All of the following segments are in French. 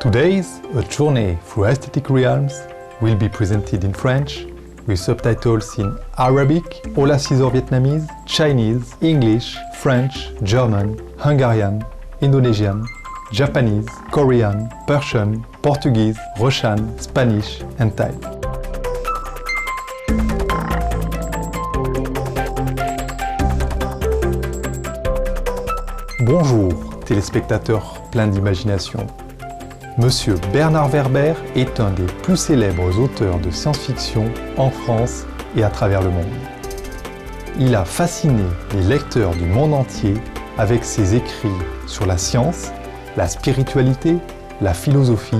Today's A Journey Through Aesthetic Realms will be presented in French with subtitles in Arabic, Hola Scissor Vietnamese, Chinese, English, French, German, Hungarian, Indonesian, Japanese, Korean, Persian, Portuguese, Russian, Spanish and Thai. Bonjour, téléspectateurs pleins d'imagination. Monsieur Bernard Werber est un des plus célèbres auteurs de science-fiction en France et à travers le monde. Il a fasciné les lecteurs du monde entier avec ses écrits sur la science, la spiritualité, la philosophie,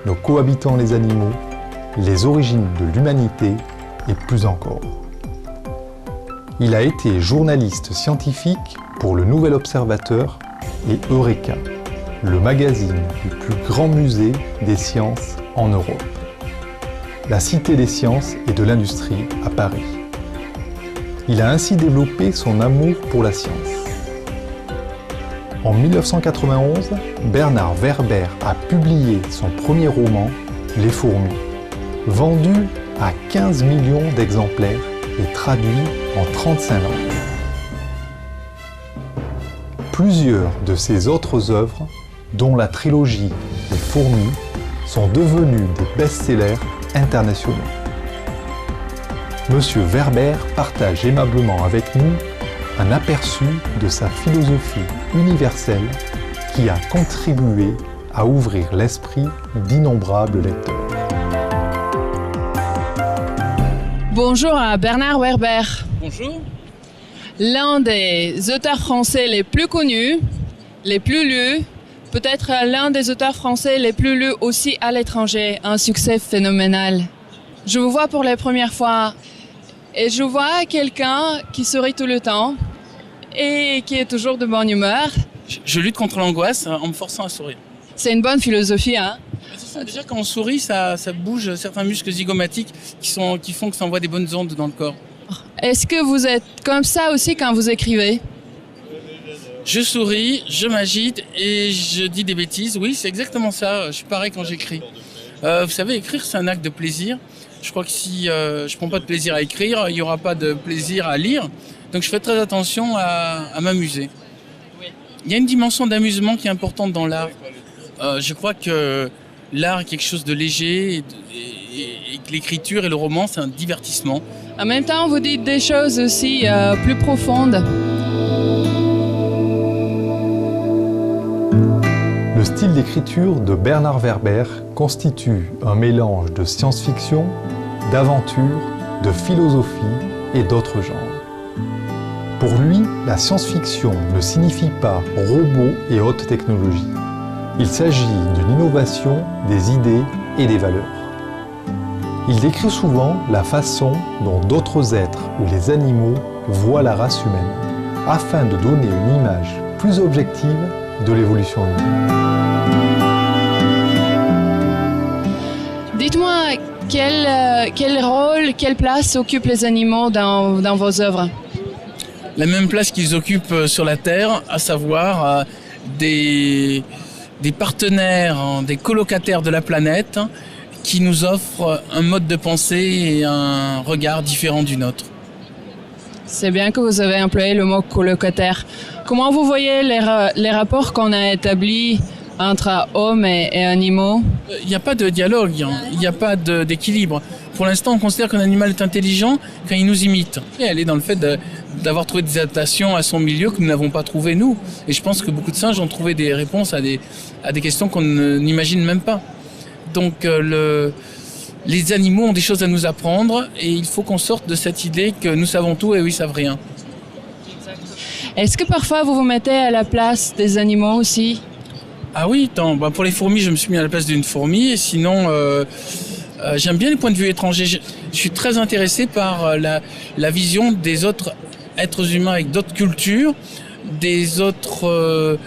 nos cohabitants les animaux, les origines de l'humanité et plus encore. Il a été journaliste scientifique pour le Nouvel Observateur et Eureka, le magazine du plus grand musée des sciences en Europe, la Cité des sciences et de l'industrie à Paris. Il a ainsi développé son amour pour la science. En 1991, Bernard Werber a publié son premier roman, Les fourmis, vendu à 15 millions d'exemplaires et traduit en 35 langues. Plusieurs de ses autres œuvres, dont la trilogie Les fourmis, sont devenues des best-sellers internationaux. Monsieur Werber partage aimablement avec nous un aperçu de sa philosophie universelle qui a contribué à ouvrir l'esprit d'innombrables lecteurs. Bonjour à Bernard Werber. Bonjour. L'un des auteurs français les plus connus, les plus lus, peut-être l'un des auteurs français les plus lus aussi à l'étranger, un succès phénoménal. Je vous vois pour la première fois et je vois quelqu'un qui sourit tout le temps et qui est toujours de bonne humeur. Je lutte contre l'angoisse en me forçant à sourire. C'est une bonne philosophie, hein? Déjà quand on sourit, ça bouge certains muscles zygomatiques qui font que ça envoie des bonnes ondes dans le corps. Est-ce que vous êtes comme ça aussi quand vous écrivez? Je souris, je m'agite et je dis des bêtises. Oui, c'est exactement ça. Je suis pareil quand j'écris. Vous savez, écrire, c'est un acte de plaisir. Je crois que si je prends pas de plaisir à écrire, il n'y aura pas de plaisir à lire. Donc je fais très attention à m'amuser. Il y a une dimension d'amusement qui est importante dans l'art. Je crois que l'art est quelque chose de léger et que l'écriture et le roman, c'est un divertissement. En même temps, vous dites des choses aussi plus profondes. Le style d'écriture de Bernard Werber constitue un mélange de science-fiction, d'aventure, de philosophie et d'autres genres. Pour lui, la science-fiction ne signifie pas robots et haute technologie. Il s'agit d'une innovation des idées et des valeurs. Il décrit souvent la façon dont d'autres êtres ou les animaux voient la race humaine, afin de donner une image plus objective de l'évolution humaine. Dites-moi, quel rôle, quelle place occupent les animaux dans vos œuvres? La même place qu'ils occupent sur la Terre, à savoir des partenaires, des colocataires de la planète qui nous offrent un mode de pensée et un regard différent du nôtre. C'est bien que vous avez employé le mot colocataire. Comment vous voyez les rapports qu'on a établis entre hommes et animaux? Il n'y a pas de dialogue, il n'y a pas d'équilibre. Pour l'instant, on considère qu'un animal est intelligent quand il nous imite. Et elle est dans le fait d'avoir trouvé des adaptations à son milieu que nous n'avons pas trouvées, nous. Et je pense que beaucoup de singes ont trouvé des réponses à des questions qu'on n'imagine même pas. Donc les animaux ont des choses à nous apprendre et il faut qu'on sorte de cette idée que nous savons tout et eux ils savent rien. Est-ce que parfois vous vous mettez à la place des animaux aussi? Ah oui, pour les fourmis, je me suis mis à la place d'une fourmi et sinon j'aime bien les points de vue étrangers. Je suis très intéressé par la vision des autres êtres humains avec d'autres cultures, des autres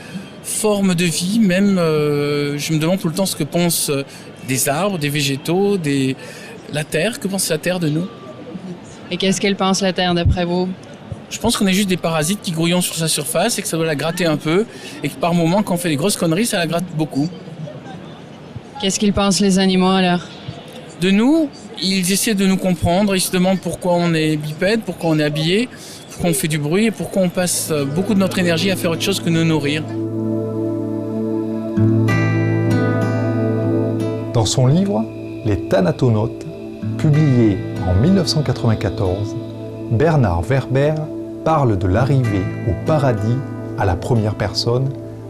formes de vie. Même, je me demande tout le temps ce que pensent des arbres, des végétaux, la Terre. Que pense la Terre de nous? Et qu'est-ce qu'elle pense la Terre d'après vous? Je pense qu'on est juste des parasites qui grouillons sur sa surface et que ça doit la gratter un peu et que par moments, quand on fait des grosses conneries, ça la gratte beaucoup. Qu'est-ce qu'ils pensent les animaux alors? De nous, ils essaient de nous comprendre, ils se demandent pourquoi on est bipède, pourquoi on est habillé, pourquoi on fait du bruit et pourquoi on passe beaucoup de notre énergie à faire autre chose que nous nourrir. Dans son livre « Les Thanatonautes », publié en 1994, Bernard Werber parle de l'arrivée au paradis à la première personne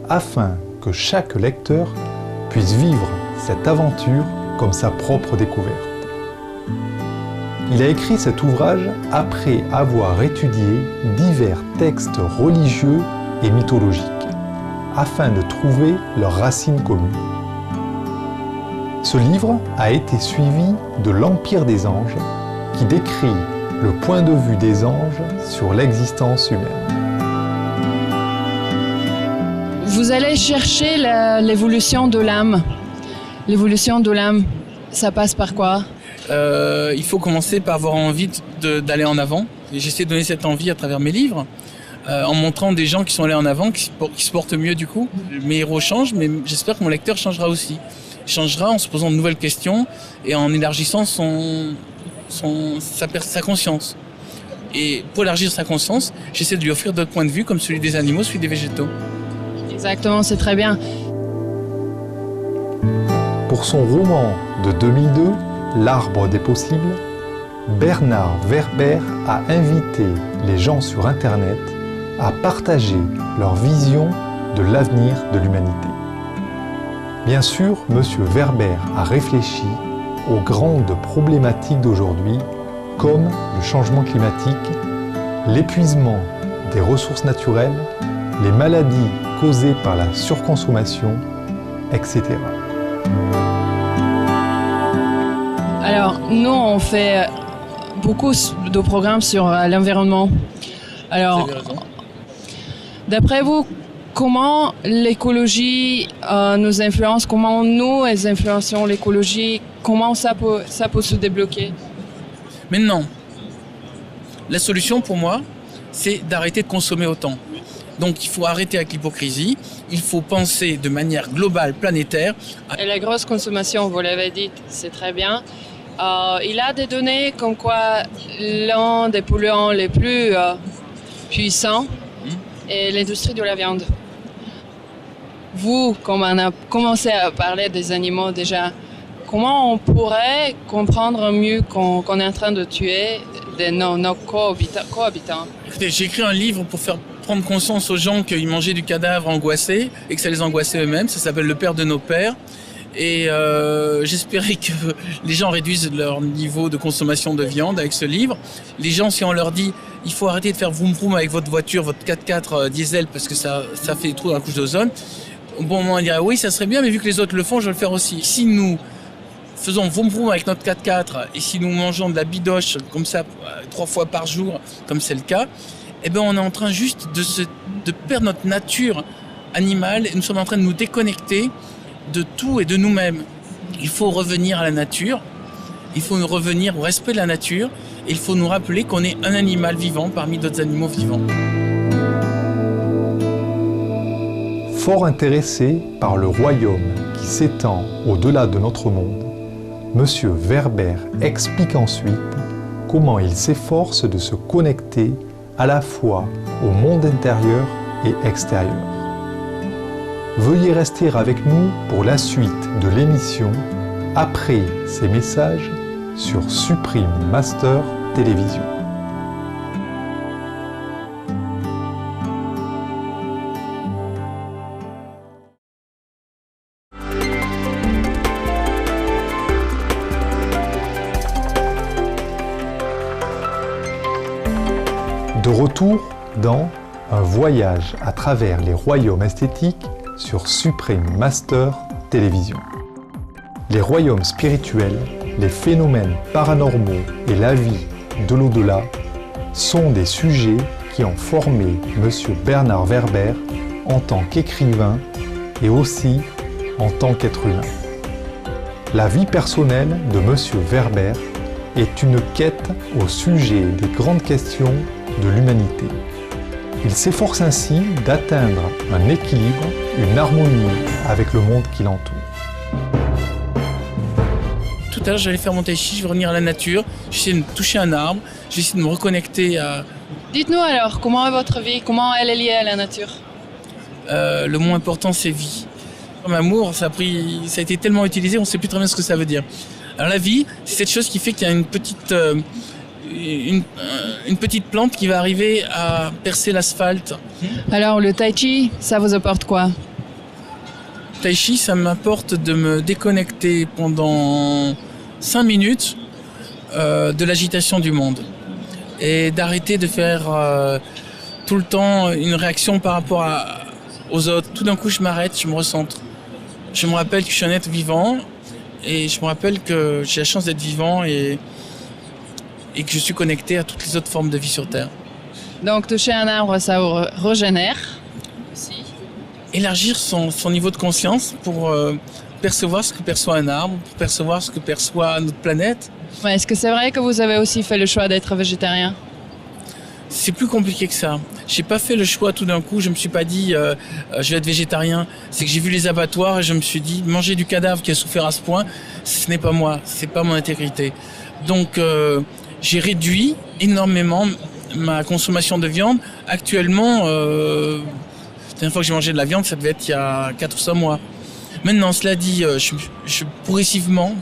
afin que chaque lecteur puisse vivre cette aventure comme sa propre découverte. Il a écrit cet ouvrage après avoir étudié divers textes religieux et mythologiques, afin de trouver leurs racines communes. Ce livre a été suivi de l'Empire des anges, qui décrit le point de vue des anges sur l'existence humaine. Vous allez chercher l'évolution de l'âme. L'évolution de l'âme, ça passe par quoi? Il faut commencer par avoir envie d'aller en avant. Et j'essaie de donner cette envie à travers mes livres, en montrant des gens qui sont allés en avant, qui se portent mieux du coup. Mes héros changent, mais j'espère que mon lecteur changera aussi. Il changera en se posant de nouvelles questions et en élargissant sa conscience. Et pour élargir sa conscience, j'essaie de lui offrir d'autres points de vue, comme celui des animaux, celui des végétaux. Exactement, c'est très bien. Pour son roman de 2002, L'Arbre des possibles, Bernard Werber a invité les gens sur Internet à partager leur vision de l'avenir de l'humanité. Bien sûr, M. Werber a réfléchi aux grandes problématiques d'aujourd'hui, comme le changement climatique, l'épuisement des ressources naturelles, les maladies causées par la surconsommation, etc. Alors, nous, on fait beaucoup de programmes sur l'environnement. Alors, d'après vous, comment l'écologie nous influence? Comment nous influençons l'écologie? Comment ça peut se débloquer? Maintenant, la solution pour moi, c'est d'arrêter de consommer autant. Donc il faut arrêter avec l'hypocrisie, il faut penser de manière globale, planétaire. Et la grosse consommation, vous l'avez dit, c'est très bien. Il a des données comme quoi l'un des polluants les plus puissants est l'industrie de la viande. Vous, comme on a commencé à parler des animaux déjà, comment on pourrait comprendre mieux qu'on est en train de tuer nos cohabitants? Écoutez, j'ai écrit un livre pour faire prendre conscience aux gens qu'ils mangeaient du cadavre angoissé et que ça les angoissait eux-mêmes. Ça s'appelle Le Père de nos pères. Et j'espérais que les gens réduisent leur niveau de consommation de viande avec ce livre. Les gens, si on leur dit il faut arrêter de faire vroom vroom avec votre voiture, votre 4x4 diesel parce que ça fait des trous dans la couche d'ozone, au bon moment, on dirait oui, ça serait bien, mais vu que les autres le font, je vais le faire aussi. Si nous faisons vroom vroom avec notre 4x4 et si nous mangeons de la bidoche comme ça 3 fois par jour, comme c'est le cas, eh ben on est en train juste de perdre notre nature animale et nous sommes en train de nous déconnecter de tout et de nous-mêmes. Il faut revenir à la nature, il faut revenir au respect de la nature et il faut nous rappeler qu'on est un animal vivant parmi d'autres animaux vivants. Fort intéressé par le royaume qui s'étend au-delà de notre monde, M. Werber explique ensuite comment il s'efforce de se connecter à la fois au monde intérieur et extérieur. Veuillez rester avec nous pour la suite de l'émission après ces messages sur Supreme Master Télévision. De retour dans un voyage à travers les royaumes esthétiques sur Supreme Master Télévision. Les royaumes spirituels, les phénomènes paranormaux et la vie de l'au-delà sont des sujets qui ont formé M. Bernard Werber en tant qu'écrivain et aussi en tant qu'être humain. La vie personnelle de M. Werber est une quête au sujet des grandes questions de l'humanité. Il s'efforce ainsi d'atteindre un équilibre, une harmonie avec le monde qui l'entoure. tout à l'heure, j'allais faire mon tai chi, je vais revenir à la nature, je vais essayer de toucher un arbre, je vais essayer de me reconnecter à... Dites-nous alors, comment est votre vie? Comment elle est liée à la nature? Le mot important, c'est vie. Comme amour, ça a été tellement utilisé, on ne sait plus très bien ce que ça veut dire. Alors la vie, c'est cette chose qui fait qu'il y a une petite plante qui va arriver à percer l'asphalte. Alors le tai chi, ça vous apporte quoi? Tai chi, ça m'apporte de me déconnecter pendant 5 minutes de l'agitation du monde et d'arrêter de faire tout le temps une réaction par rapport aux autres. Tout d'un coup, je m'arrête, je me recentre. Je me rappelle que je suis un être vivant et je me rappelle que j'ai la chance d'être vivant et que je suis connecté à toutes les autres formes de vie sur Terre. Donc toucher un arbre, ça vous régénère aussi. Élargir son niveau de conscience pour percevoir ce que perçoit un arbre, pour percevoir ce que perçoit notre planète. Ouais, est-ce que c'est vrai que vous avez aussi fait le choix d'être végétarien? C'est plus compliqué que ça. J'ai pas fait le choix tout d'un coup, je me suis pas dit je vais être végétarien. C'est que j'ai vu les abattoirs et je me suis dit manger du cadavre qui a souffert à ce point, ce n'est pas moi, c'est pas mon intégrité. Donc j'ai réduit énormément ma consommation de viande. Actuellement, la dernière fois que j'ai mangé de la viande, ça devait être il y a 4 ou 5 mois. Maintenant, cela dit, progressivement,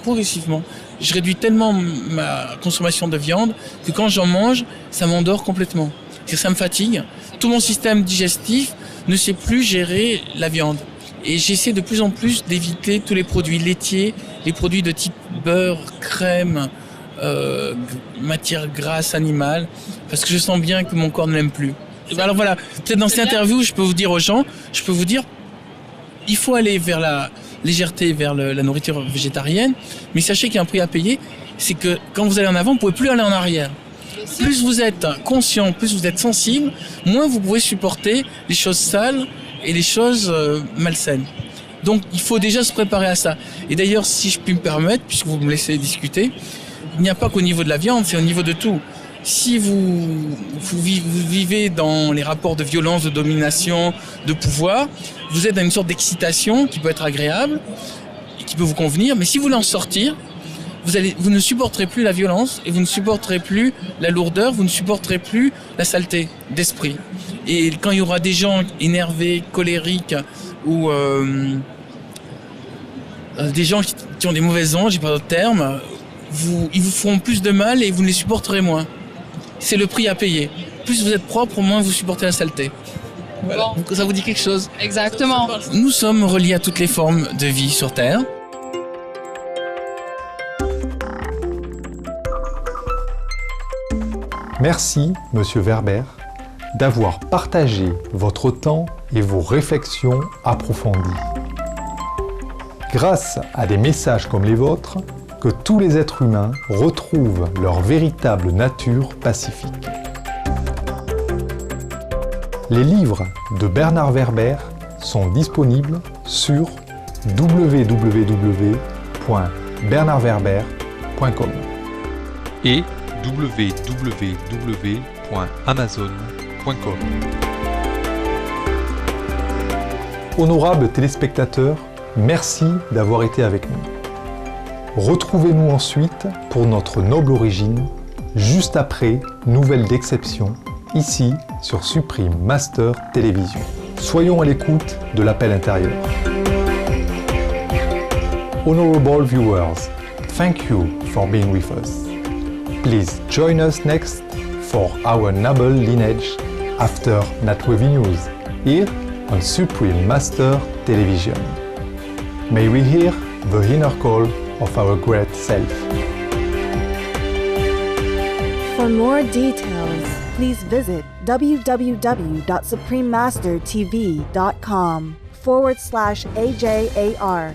je réduis tellement ma consommation de viande que quand j'en mange, ça m'endort complètement. Ça me fatigue. Tout mon système digestif ne sait plus gérer la viande. Et j'essaie de plus en plus d'éviter tous les produits laitiers, les produits de type beurre, crème, matière grasse animale, parce que je sens bien que mon corps ne l'aime plus. Alors voilà, peut-être dans cette interview, je peux vous dire aux gens, il faut aller vers la légèreté, vers la nourriture végétarienne, mais sachez qu'il y a un prix à payer, c'est que quand vous allez en avant, vous ne pouvez plus aller en arrière. Plus vous êtes conscient, plus vous êtes sensible, moins vous pouvez supporter les choses sales et les choses malsaines. Donc il faut déjà se préparer à ça. Et d'ailleurs, si je puis me permettre, puisque vous me laissez discuter, il n'y a pas qu'au niveau de la viande, c'est au niveau de tout. Si vous vivez dans les rapports de violence, de domination, de pouvoir, vous êtes dans une sorte d'excitation qui peut être agréable, et qui peut vous convenir, mais si vous voulez en sortir, vous ne supporterez plus la violence et vous ne supporterez plus la lourdeur, vous ne supporterez plus la saleté d'esprit. Et quand il y aura des gens énervés, colériques ou des gens qui ont des mauvaises ondes, j'ai pas d'autre terme, ils vous feront plus de mal et vous ne les supporterez moins. C'est le prix à payer. Plus vous êtes propre, moins vous supportez la saleté. Voilà. Bon. Ça vous dit quelque chose? Exactement. Nous sommes reliés à toutes les formes de vie sur Terre. Merci, Monsieur Werber, d'avoir partagé votre temps et vos réflexions approfondies. Grâce à des messages comme les vôtres, que tous les êtres humains retrouvent leur véritable nature pacifique. Les livres de Bernard Werber sont disponibles sur www.bernardwerber.com et www.amazon.com. Honorables téléspectateurs, merci d'avoir été avec nous. Retrouvez-nous ensuite pour notre noble origine, juste après Nouvelles d'exception, ici sur Supreme Master Télévision. Soyons à l'écoute de l'appel intérieur. Honorable viewers, thank you for being with us. Please join us next for our noble lineage after Natwevi News, here on Supreme Master Television. May we hear the inner call of our great self. For more details, please visit www.suprememastertv.com/AJAR.